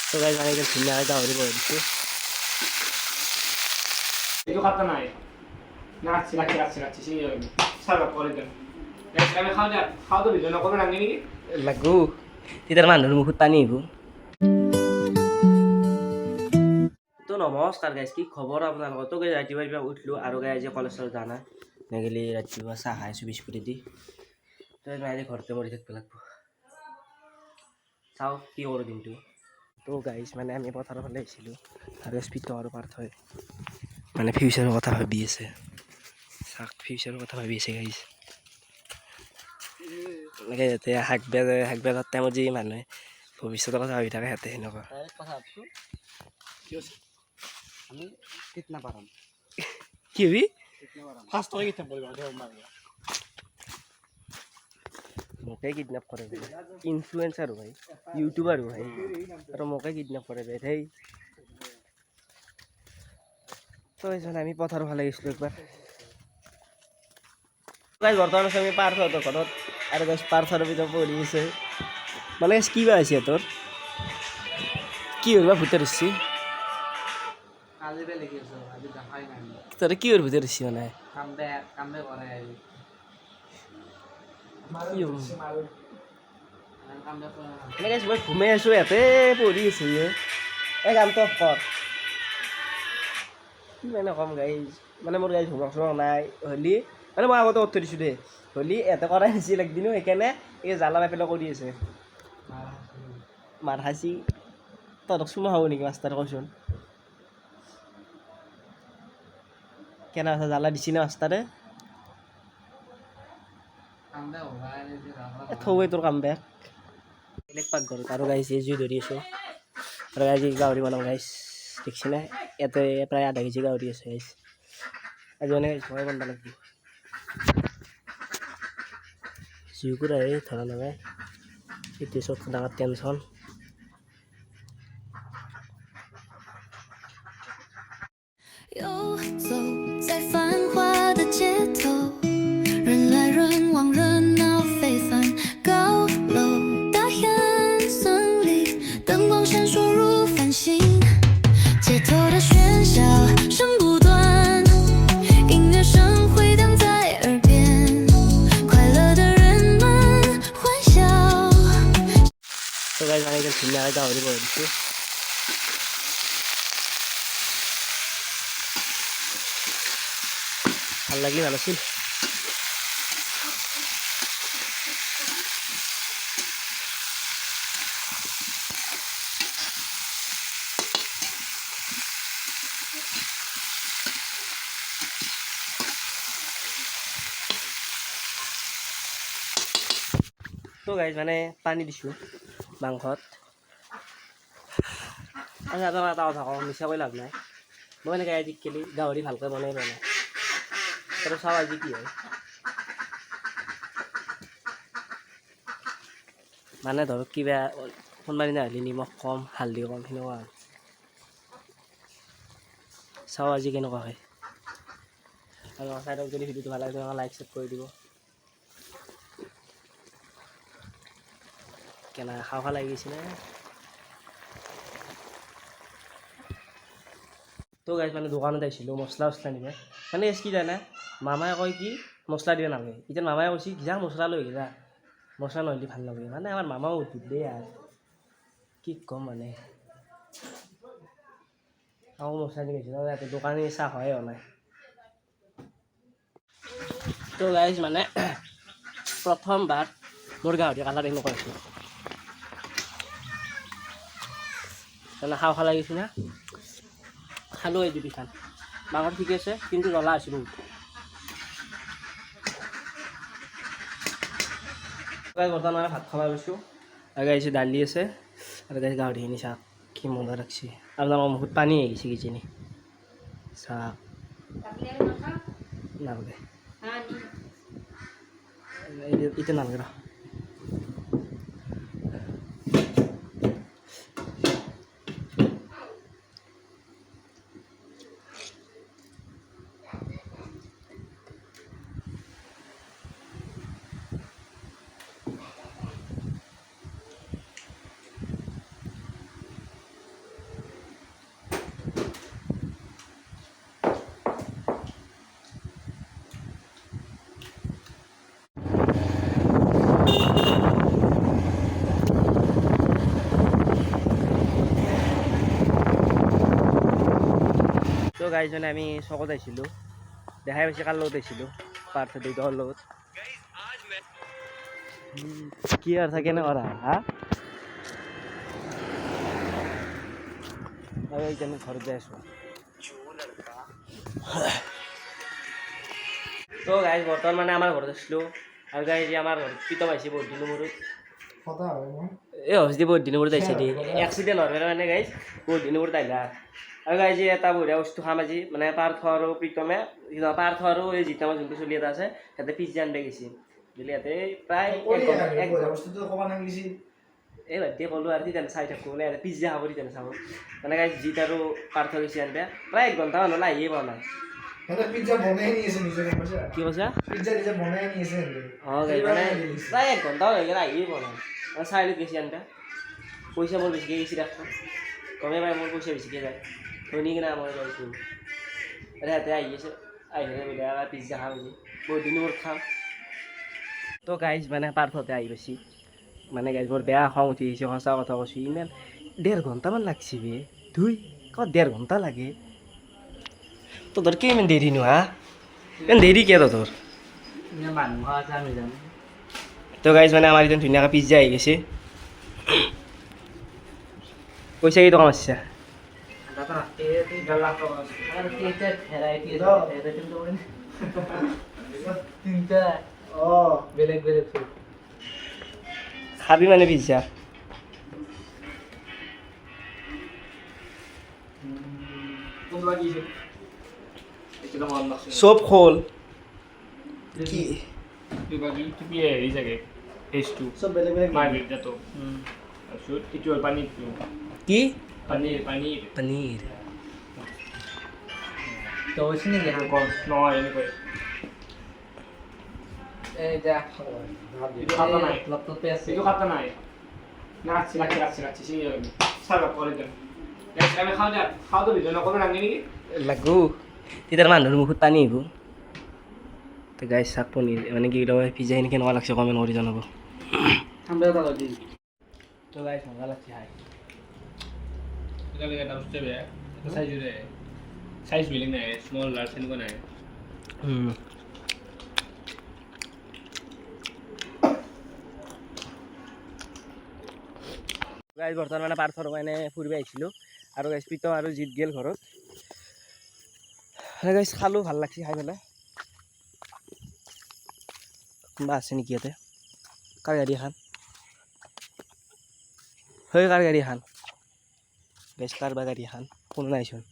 তো গাইজ মানে এটা ধুনীয়া গাহৰি বনাই দিছোঁ। এইটো খাতা নাই না রাখছি সেই সারা পরে দেন আমি খাওয়া তো ভিডিও নকরবেন আগে নাকি লাগু তেতিয়া মানুহৰ মুখত পানী আহিব। তো নমস্কাৰ গাইজ, কি খবৰ আপোনালোকৰ? তো গাইজ ৰাতিপুৱা উঠিলোঁ আৰু গাই আজি কলেজত জানা নেগেলি ৰাতিপুৱা চাহ খাইছোঁ বিস্কুটে দি। তো আজি ঘৰতে মৰি থাকিব লাগিব, চাওঁ কি কৰোঁ দিনটো। তো গাইজ মানে আমি পথাৰৰ ফালে আহিছিলোঁ আৰু স্পীডটো আৰু পাৰ্থ হয় মানে ফিউচাৰৰ কথা ভাবি আছে, চাওক ফিউচাৰৰ কথা ভাবি আছে গাইজ। এনেকৈ যাতে শাক বেজাৰ টাইমত যি মানুহে ভৱিষ্যতৰ কথা ভাবি থাকে সিহঁতে সেনেকুৱা কথা ভাবছো কি আছে আমি কিতনা পাৰাম কি হবি ফাৰ্স্ট হয়ে কিতনা বলবা দেও মাৰবা মোকে কিডনেপ কৰে ভাই, ইনফ্লুৱেঞ্চাৰ ভাই, ইউটিউবাৰ ভাই, আৰু মোকে কিডনেপ কৰে ভাই সেই। তো আমি পথাৰৰ ফালে গৈছিলোঁ একবাৰ। বৰ্তমান আছে আমি পাৰ্থহঁতৰ ঘৰত আৰু গাইজ পাৰ্থৰ ভিতৰত পঢ়ি আছে মানে কি বা হৈছে তোৰ কি হ'ল বা ভূতৰ হৈছে আজি বে লিখি আছো আজি দেখাই নাই তোৰ কি হ'ল ভূতৰ হৈছে মানে কামবে কৰে আজি কি হ'ল কামবে কৰে এনেকৈ মই ঘুমাই আছোঁ ইয়াতে পঢ়ি আছোঁ এই কামটো কৰ কি মানে কম গাইজ মানে মোৰ গাইজ হোমৱৰ্ক চোমৱৰ্ক নাই হ'লি মানে মই আগতে উঠি দিছোঁ দেই হ'লি ইয়াতে কৰাই নাছিল একদিনো সেইকাৰণে এই জ্বালা পেলা কৰি আছে মাৰ খাইছি তহঁতক চুমা খাব নেকি মাষ্টাৰে কচোন কেনে আছে জ্বালা দিছি না মাষ্টাৰে কামবে ওলাই যে থৌৱে তোৰ কাম বেক বেলেগ পাকঘৰত আৰু গাইজ এই জুই ধৰি আছোঁ আৰু আজি গাহৰি বনাম গাইজ দেখিছে না ইয়াতে প্ৰায় আধা কেজি গাহৰি আছে গাইজ আজি মানে মই বনাব লাগিব জুইকুৰা এই ধৰা নাযায় এইটোৱে চব ডাঙৰ টেনশ্যন তো গাইজ মানে এতিয়া ধুনীয়াকৈ গাহৰি বনাই দিছোঁ ভাল লাগিলে ভাল আছিল তো গাইজ মানে পানী দিছোঁ মাংসত আৰু এটা কথা কওঁ মিছা কৈ লাভ নাই মই এনেকৈ আজি খেলি গাহৰি ভালকৈ বনাই পোৱা নাই আৰু চাওঁ আজি কি হয় মানে ধৰক কিবা কোনোবা দিনা হ'লে নিমখ কম হালধি কম সেনেকুৱা হয় চাওঁ আজি কেনেকুৱা হয় আৰু চাইডক যদি ভিডিঅ'টো ভাল লাগে তেনেহ'লে লাইক চেক কৰি দিব কেনে খাওঁ লাগি গৈছিলে তো গাইজ মানে দোকানত আহিছিলোঁ মছলা নিব মানে কি জানে মামাই কয় কি মছলা দিব নালাগে এতিয়া মামাই কৈছে যা মছলা লৈ যা মছলা নহ'লে ভাল নালাগে মানে আমাৰ মামাও উঠিল দেই আৰু কি ক'ম মানে আকৌ মছলা দি গৈছে ইয়াতে দোকানী চাহ হয় হোৱা নাই তো গাইজ মানে প্ৰথমবাৰ মোৰ গাহৰি কালাৰ এনেকুৱা হৈছে মানে খাওঁ লাগিছে না খালোঁ এই দুবিখান মাংস ঠিকে আছে কিন্তু জ্বলা আছে বহুত বৰ্তমান মানে ভাত খাব লৈছোঁ আৰু গাইছে দালি আছে আৰু গাইছে গাহৰিখিনি চাওক কি মজা ৰাখছি আপোনালোকৰ মুখত পানী আহি গৈছে কিজানি চাওক নালাগে এতিয়া নালাগে ৰ গাইজ মানে আমি চকত আহিছিলোঁ দেখাই পাইছে কাৰ লগত আহিছিলোঁ পাৰ্থ দেউতাৰ লগত কি আৰু থাকে নে কৰা হা আৰু এইকাৰণে ঘৰত যাই আছোঁ তো গাইজ বৰ্তমান মানে আমাৰ ঘৰত আছিলোঁ আৰু গাইজ আমাৰ ঘৰত প্ৰীতম আহিছে বহুত দিনৰ মূৰত এই হস্তি বহুত দিনৰ মূৰত আহিছে দেই এক্সিডেণ্ট হোৱাৰ মানে গাইজ বহুত দিনৰ মূৰত আহিলা আৰু গাইজ এটা বঢ়িয়া বস্তু খাম আজি মানে পাৰ্থ আৰু প্ৰীতমে পাৰ্থ আৰু এই জিতা আমাৰ যোনটো চলি এটা আছে সিহঁতে পিজ্জা আনিব গৈছে বুলি ইয়াতে প্ৰায় এই বাদ ক'লোঁ আৰু তেনে চাই থাকোঁ মানে পিজ্জা খাব তেনে চাব মানে গাইজ জিত আৰু পাৰ্থ গৈছে আনিব প্ৰায় 1 ঘণ্টা মানুহ আহিয়ে পোৱা নাই কি কৈছা অঁ গাইজ মানে প্ৰায় 1 ঘণ্টা হৈ গ'ল আহিয়ে পোৱা নাই চাৰিআলিত গৈছে আনিব পইচা মোৰ বেছিকৈ গৈছে দেখোন গমেই পাই মোৰ পইচা বেছিকৈ যায় শুনি কিনে মই গৈছোঁ সিহঁতে আহি আছে আহি বোলে পিজ্জা খাম আজি বহুত দিনৰ মূৰত খাম তো গাইজ মানে পাৰ্থতে আহি পাইছি মানে গাইজ মোৰ বেয়া খং উঠি আহিছে সঁচা কথা কৈছোঁ ইমান 1.5 ঘণ্টামান লাগছি বে ধুই ক'ত 1.5 ঘণ্টা লাগে তোৰ কি ইমান দেৰি নো হা ইমান দেৰি কিয় তোৰ তো গাইজ মানে আমাৰ একদম ধুনীয়াকৈ পিজ্জা আহি গৈছে পইচা কেই টকা মাৰিছা খাবি মানে পিজ্জা চব খোল কি হেৰি চাগে টেষ্টটো চব বেলেগ বেলেগ মাৰ্গেৰিটাটো তাৰপিছত এইটো হ'ল পানীৰটো কি পনীৰ পনীৰ পনীৰ নহয় এনেকৈ এইটো খাতা নাই রাখছি সেই সার্ভ করে দেন আমি খাওয়া তো ভিডিও নকবেন আগে নাকি লাগু তেতিয়া মানুহৰ মুখত পানী আহিব তো গাইজ চাক পনীৰ মানে কি পিজ্জা খিনি কেনেকুৱা লাগছে কমেণ্ট কৰি জনাব তো গাইজ মজা লাগছে খাই এটা বুঝতে হবে সাইজ বিলিং নাই স্মল লার্জ এনেকুৱা নাই গাইজ বৰ্তমান মানে পাৰ্থৰ মানে ফুৰিব আহিছিলোঁ আৰু গাইজ প্ৰীতম আৰু জিত গেল ঘৰত গাইজ খালোঁ ভাল লাগছে খাই পেলাই কোনোবা আছে নেকি ইয়াতে কাৰ গাড়ী এখন হয় কাৰ গাড়ী এখন গাইজ কাৰ বা গাড়ী এখন কোনো নাইচোন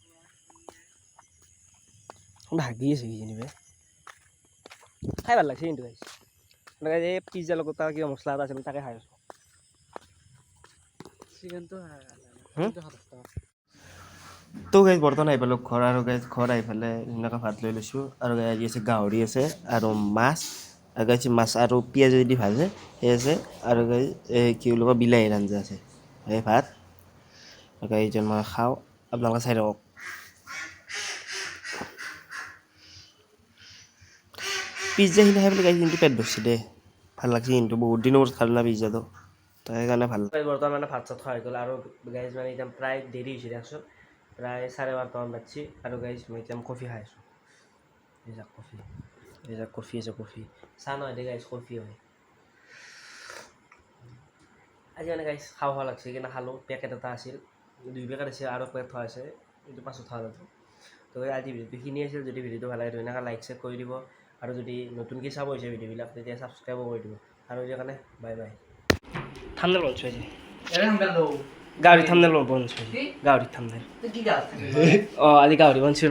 ভাগি আছে কিজানিবা খাই ভাল লাগছে কিন্তু গাইজ গাইজ এই পিজ্জাৰ লগত তাৰ কিবা মছলা এটা আছে তাকে খাই আছোঁ তো গাইজ বৰ্তমান আহি পালোঁ ঘৰ আৰু গাইজ ঘৰ আহি পেলাই ধুনীয়াকৈ ভাত লৈ লৈছোঁ আৰু গাইজ আছে গাহৰি আছে আৰু মাছ আৰু গাইজ মাছ আৰু পিঁয়াজ যদি ভাজে সেই আছে আৰু গাইজ এই কি বুলি কয় বিলাহীৰ আঞ্জা আছে এই ভাত গাইজ মই খাওঁ আপোনালোকে চাই থাকক পিজ্জাখিনি খাই পেলাই গাইজ কিন্তু পেট ভৰিছে দেই ভাল লাগছে কিন্তু বহুত দিনৰ মূৰত খালোঁ না পিজ্জাটো তো সেইকাৰণে ভাল বৰ্তমান মানে ভাত চাত খোৱা হৈ গ'ল আৰু গাইজ মানে এতিয়া প্ৰায় দেৰি হৈছে দিয়কচোন প্ৰায় 12:30মান বাজছে আৰু গাইজ মই এতিয়া কফি খাই আছোঁ এই যাক কফি আছে কফি চাহ নহয় দে গাইজ কফি হয় আজি মানে গাইজ খাব লাগছে কিনে খালোঁ পেকেট এটা আছিল 2 পেকেট আছে আৰু পেকেট থোৱা আছে এইটো পাছত থোৱা যাব তো আজি ভিডিঅ'টো এইখিনি আছিল যদি ভিডিঅ'টো ভাল লাগে ধুনীয়াকৈ লাইক চেক কৰি দিব আৰু যদি নতুনকৈ চাব হৈছে ভিডিঅ'বিলাক তেতিয়া ছাবস্ক্ৰাইবো কৰি দিব আৰু এতিয়া কাৰণে বাই বাই থামনেল বলছো আজি গাহৰি থামনেল বলছো গাহৰি থামনেল আজি গাহৰি বনছো